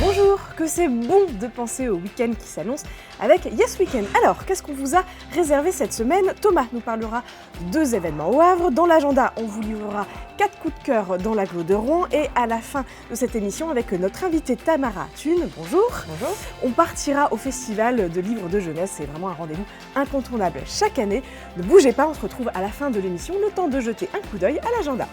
Bonjour, que c'est bon de penser au week-end qui s'annonce avec Yes Weekend. Alors, qu'est-ce qu'on vous a réservé cette semaine? Thomas nous parlera de 2 événements au Havre. Dans l'agenda, on vous livrera 4 coups de cœur dans l'agglo de Rouen. Et à la fin de cette émission, avec notre invitée Tamara Thune, bonjour. Bonjour. On partira au festival de livres de jeunesse. C'est vraiment un rendez-vous incontournable chaque année. Ne bougez pas, on se retrouve à la fin de l'émission, le temps de jeter un coup d'œil à l'agenda.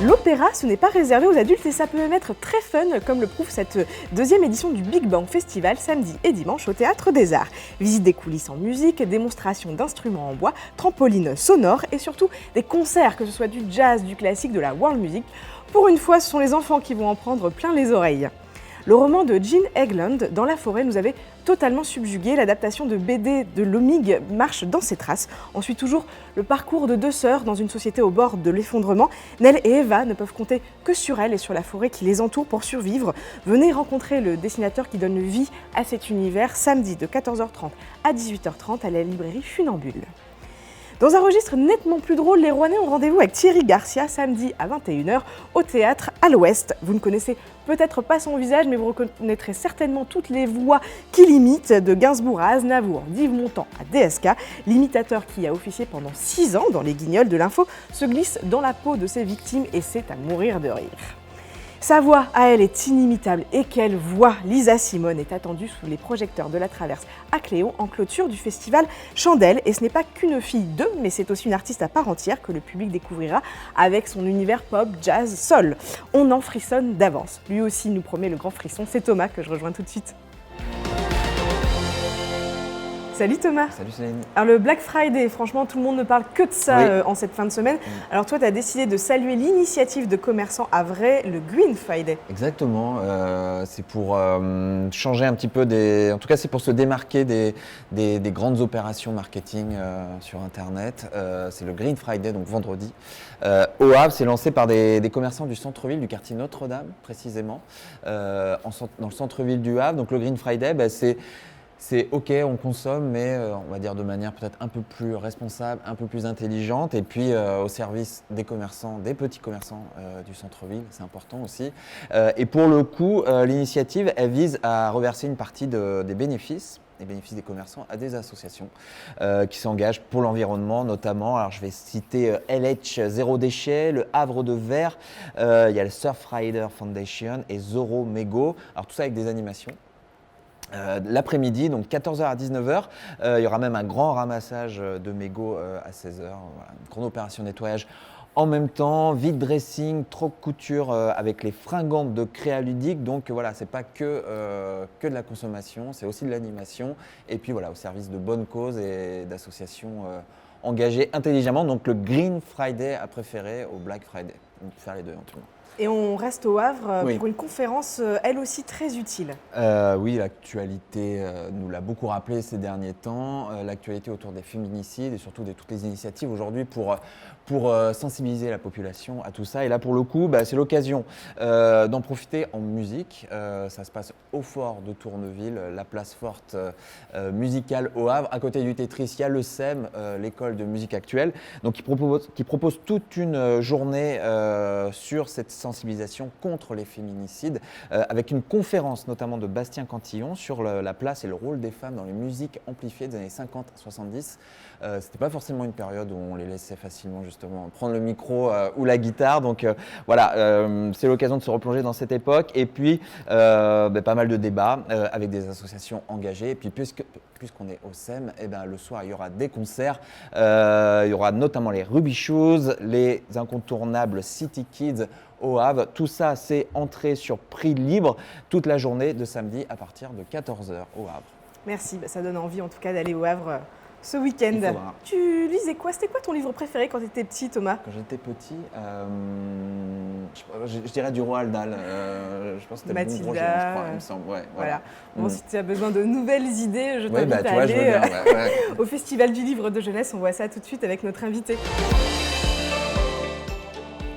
L'opéra, ce n'est pas réservé aux adultes et ça peut même être très fun, comme le prouve cette 2e édition du Big Bang Festival, samedi et dimanche au Théâtre des Arts. Visite des coulisses en musique, démonstration d'instruments en bois, trampoline sonore et surtout des concerts, que ce soit du jazz, du classique, de la world music. Pour une fois, ce sont les enfants qui vont en prendre plein les oreilles. Le roman de Jean Egland, Dans la forêt, nous avait totalement subjugué. L'adaptation de BD de Lomig marche dans ses traces. On suit toujours le parcours de 2 sœurs dans une société au bord de l'effondrement. Nell et Eva ne peuvent compter que sur elles et sur la forêt qui les entoure pour survivre. Venez rencontrer le dessinateur qui donne vie à cet univers samedi de 14h30 à 18h30 à la librairie Funambule. Dans un registre nettement plus drôle, les Rouennais ont rendez-vous avec Thierry Garcia samedi à 21h au théâtre à l'Ouest. Vous ne connaissez peut-être pas son visage, mais vous reconnaîtrez certainement toutes les voix qui l'imitent, de Gainsbourg à Aznavour, d'Yves Montand à DSK. L'imitateur qui a officié pendant 6 ans dans les Guignols de l'info se glisse dans la peau de ses victimes et c'est à mourir de rire. Sa voix à elle est inimitable et quelle voix! Lisa Simone est attendue sous les projecteurs de la Traverse à Cléon en clôture du festival Chandelle. Et ce n'est pas qu'une fille d'eux, mais c'est aussi une artiste à part entière que le public découvrira avec son univers pop, jazz, soul. On en frissonne d'avance. Lui aussi nous promet le grand frisson, c'est Thomas que je rejoins tout de suite. Salut Thomas. Salut Céline. Alors le Black Friday, franchement tout le monde ne parle que de ça Oui. En cette fin de semaine. Alors toi tu as décidé de saluer l'initiative de commerçants havrais, le Green Friday. Exactement, c'est pour changer un petit peu en tout cas c'est pour se démarquer des grandes opérations marketing sur internet. C'est le Green Friday, donc vendredi. Au Havre, c'est lancé par des commerçants du centre-ville, du quartier Notre-Dame précisément, dans le centre-ville du Havre. Donc le Green Friday, c'est ok, on consomme, mais on va dire de manière peut-être un peu plus responsable, un peu plus intelligente, et puis au service des commerçants, des petits commerçants du centre-ville, c'est important aussi. Et pour le coup, l'initiative, elle vise à reverser une partie des bénéfices des commerçants à des associations qui s'engagent pour l'environnement notamment. Alors je vais citer LH Zéro Déchet, le Havre de Verre, il y a le Surfrider Foundation et Zoro Mego. Alors tout ça avec des animations. L'après-midi, donc 14h à 19h, il y aura même un grand ramassage de mégots à 16h, voilà, une grande opération nettoyage en même temps, vide dressing, troc couture avec les fringantes de Créa Ludique. Donc voilà, c'est pas que de la consommation, c'est aussi de l'animation et puis voilà, au service de bonnes causes et d'associations engagées intelligemment. Donc le Green Friday a préféré au Black Friday, on peut faire les deux en tout cas. Et on reste au Havre Oui. pour une conférence, elle aussi très utile. Oui, l'actualité nous l'a beaucoup rappelé ces derniers temps, l'actualité autour des féminicides et surtout de toutes les initiatives aujourd'hui pour sensibiliser la population à tout ça. Et là, pour le coup, c'est l'occasion d'en profiter en musique. Ça se passe au Fort de Tourneville, la place forte musicale au Havre. À côté du Tetris, il y a le SEM, l'école de musique actuelle, donc qui propose toute une journée sur cette sensibilisation contre les féminicides, avec une conférence notamment de Bastien Cantillon sur la place et le rôle des femmes dans les musiques amplifiées des années 50 à 70. C'était pas forcément une période où on les laissait facilement justement prendre le micro ou la guitare, donc voilà, c'est l'occasion de se replonger dans cette époque et puis pas mal de débats avec des associations engagées. Et puis puisqu'on est au SEM, le soir il y aura des concerts, il y aura notamment les Ruby Shoes, les incontournables City Kids au Havre. Tout ça, c'est entrée sur prix libre toute la journée de samedi à partir de 14h au Havre. Merci, ça donne envie en tout cas d'aller au Havre ce week-end. Tu lisais quoi? C'était quoi ton livre préféré quand tu étais petit, Thomas? Quand j'étais petit, je dirais du Roald Dahl. Je pense que c'était Mathilda, Bon Gros Géant, je crois, il me semble. Ouais, voilà. Bon, si tu as besoin de nouvelles idées, je t'invite à tu vois, aller je au Festival du livre de jeunesse. On voit ça tout de suite avec notre invité.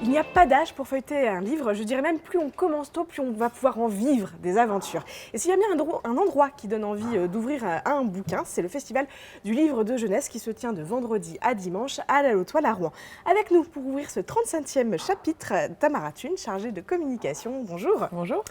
Il n'y a pas d'âge pour feuilleter un livre, je dirais même plus on commence tôt, plus on va pouvoir en vivre des aventures. Et s'il y a bien un endroit qui donne envie d'ouvrir un bouquin, c'est le Festival du livre de jeunesse qui se tient de vendredi à dimanche à la Lautoile à Rouen. Avec nous pour ouvrir ce 35e chapitre, Tamara Thune, chargée de communication. Bonjour. Bonjour.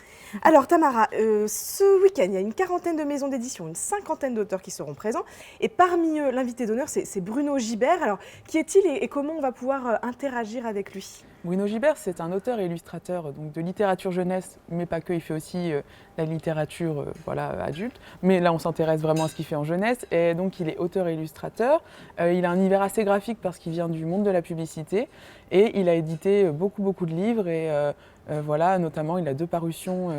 Alors Tamara, ce week-end, il y a une quarantaine de maisons d'édition, une cinquantaine d'auteurs qui seront présents. Et parmi eux, l'invité d'honneur, c'est Bruno Gibert. Alors, qui est-il et comment on va pouvoir interagir avec lui ? Bruno Gibert, c'est un auteur et illustrateur donc, de littérature jeunesse, mais pas que, il fait aussi la littérature adulte. Mais là, on s'intéresse vraiment à ce qu'il fait en jeunesse. Et donc, il est auteur et illustrateur. Il a un univers assez graphique parce qu'il vient du monde de la publicité. Et il a édité beaucoup de livres. Et notamment, il a 2 parutions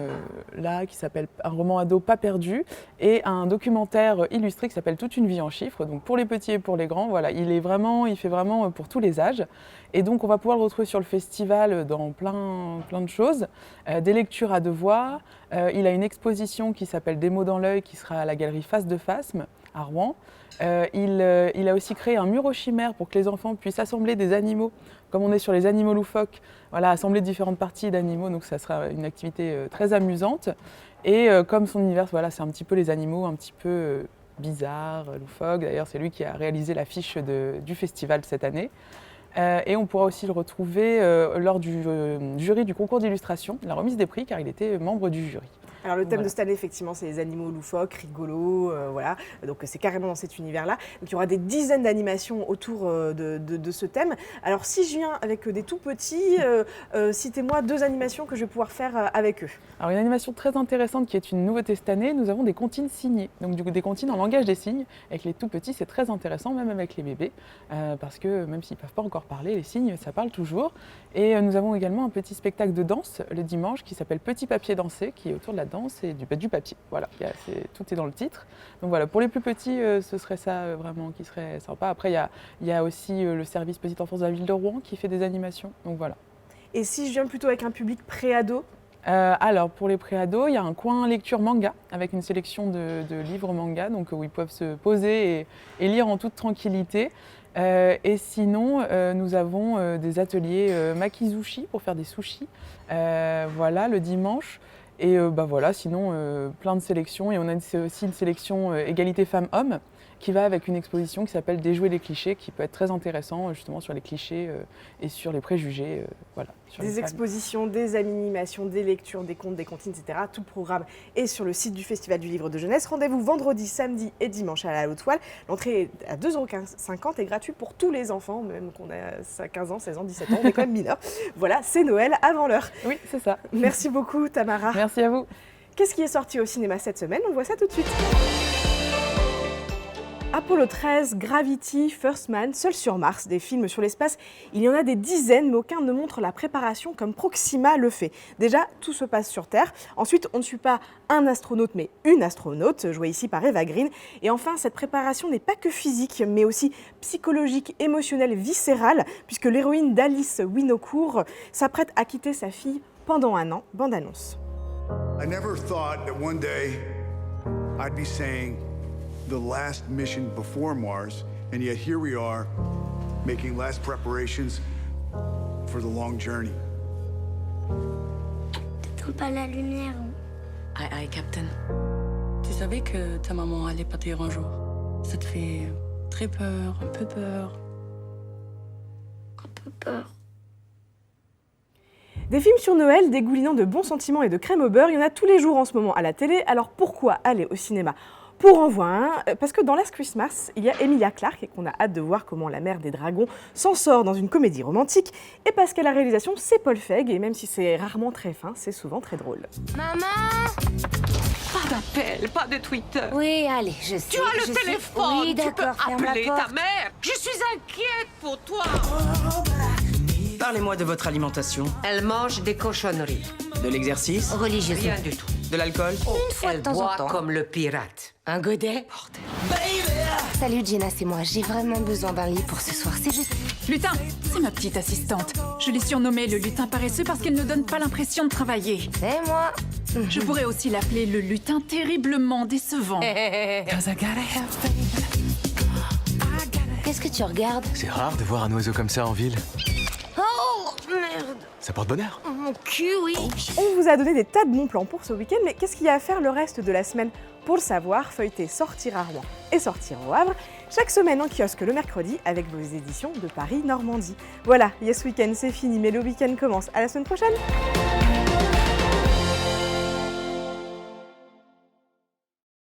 là qui s'appellent un roman ado pas perdu et un documentaire illustré qui s'appelle Toute une vie en chiffres. Donc, pour les petits et pour les grands, voilà, il fait vraiment pour tous les âges. Et donc, on va pouvoir le retrouver sur le festival dans plein de choses. Des lectures à 2 voix. Il a une exposition qui s'appelle Des mots dans l'œil qui sera à la galerie Face de Phasme à Rouen. Il a aussi créé un mur aux chimères pour que les enfants puissent assembler des animaux. Comme on est sur les animaux loufoques, assembler différentes parties d'animaux. Donc, ça sera une activité très amusante. Et comme son univers, c'est un petit peu les animaux, un petit peu bizarres, loufoques. D'ailleurs, c'est lui qui a réalisé l'affiche du festival cette année. Et on pourra aussi le retrouver lors du jury du concours d'illustration, la remise des prix, car il était membre du jury. Alors le thème de cette année, effectivement, c'est les animaux loufoques, rigolos, donc c'est carrément dans cet univers-là. Donc il y aura des dizaines d'animations autour de ce thème. Alors si je viens avec des tout petits, citez-moi 2 animations que je vais pouvoir faire avec eux. Alors une animation très intéressante qui est une nouveauté cette année, nous avons des comptines signées. Donc des comptines en langage des signes. Avec les tout petits, c'est très intéressant, même avec les bébés, parce que même s'ils ne peuvent pas encore parler, les signes, ça parle toujours. Et nous avons également un petit spectacle de danse le dimanche qui s'appelle Petit papier dansé, qui est autour de la danse et du papier. Voilà, tout est dans le titre. Donc voilà, pour les plus petits, ce serait ça vraiment qui serait sympa. Après, il y a aussi le service Petite Enfance de la ville de Rouen qui fait des animations. Donc voilà. Et si je viens plutôt avec un public pré-ado ? Alors pour les pré-ados, il y a un coin lecture manga avec une sélection de livres manga donc, où ils peuvent se poser et lire en toute tranquillité. Et sinon, nous avons des ateliers makizushi pour faire des sushis, le dimanche. Et sinon, plein de sélections. Et on a aussi une sélection égalité femmes-hommes qui va avec une exposition qui s'appelle Déjouer les clichés, qui peut être très intéressant justement sur les clichés et sur les préjugés. Des expositions, des animations, des lectures, des contes, des comptines, etc. Tout le programme est sur le site du Festival du livre de jeunesse. Rendez-vous vendredi, samedi et dimanche à la Lautoile. L'entrée est à 2,50 € et gratuite pour tous les enfants, même qu'on a 15 ans, 16 ans, 17 ans, on est quand même mineurs. Voilà, c'est Noël avant l'heure. Oui, c'est ça. Merci beaucoup Tamara. Merci à vous. Qu'est-ce qui est sorti au cinéma cette semaine ? On voit ça tout de suite. Apollo 13, Gravity, First Man, Seul sur Mars, des films sur l'espace, il y en a des dizaines, mais aucun ne montre la préparation comme Proxima le fait. Déjà, tout se passe sur Terre. Ensuite, on ne suit pas un astronaute, mais une astronaute, jouée ici par Eva Green. Et enfin, cette préparation n'est pas que physique, mais aussi psychologique, émotionnelle, viscérale, puisque l'héroïne d'Alice Winocourt s'apprête à quitter sa fille pendant un an. Bande annonce. I never thought that one day I'd be saying the last mission before Mars, and yet here we are, making last preparations for the long journey. T'éteins pas la lumière. Aïe, aïe, Captain. Tu savais que ta maman allait partir un jour? Ça te fait très peur, un peu peur? Un peu peur. Des films sur Noël dégoulinant de bons sentiments et de crème au beurre, il y en a tous les jours en ce moment à la télé. Alors pourquoi aller au cinéma ? Pour en voir un, parce que dans Last Christmas, il y a Emilia Clarke et qu'on a hâte de voir comment la mère des dragons s'en sort dans une comédie romantique. Et parce qu'à la réalisation, c'est Paul Feig et même si c'est rarement très fin, c'est souvent très drôle. Maman! Pas d'appel, pas de Twitter. Oui, allez, je sais. Tu as le téléphone, Oui, tu peux d'accord, ferme la appeler porte. ta mère. Je suis inquiète pour toi. Parlez-moi de votre alimentation. Elle mange des cochonneries. De l'exercice. Religieusement. Rien du tout. De l'alcool. Une fois de Elle temps en boit temps. comme le pirate. Un godet? Salut Jenna, c'est moi. J'ai vraiment besoin d'un lit pour ce soir. C'est juste... Lutin, c'est ma petite assistante. Je l'ai surnommée le lutin paresseux parce qu'elle ne donne pas l'impression de travailler. C'est moi. Je pourrais aussi l'appeler le lutin terriblement décevant. Qu'est-ce que tu regardes? C'est rare de voir un oiseau comme ça en ville. Oh, merde. Ça porte bonheur. Mon cul, oui. On vous a donné des tas de bons plans pour ce week-end, mais qu'est-ce qu'il y a à faire le reste de la semaine? Pour le savoir, feuilletez Sortir à Rouen et Sortir au Havre, chaque semaine en kiosque le mercredi avec vos éditions de Paris-Normandie. Voilà, Yes Weekend c'est fini, mais le week-end commence. À la semaine prochaine.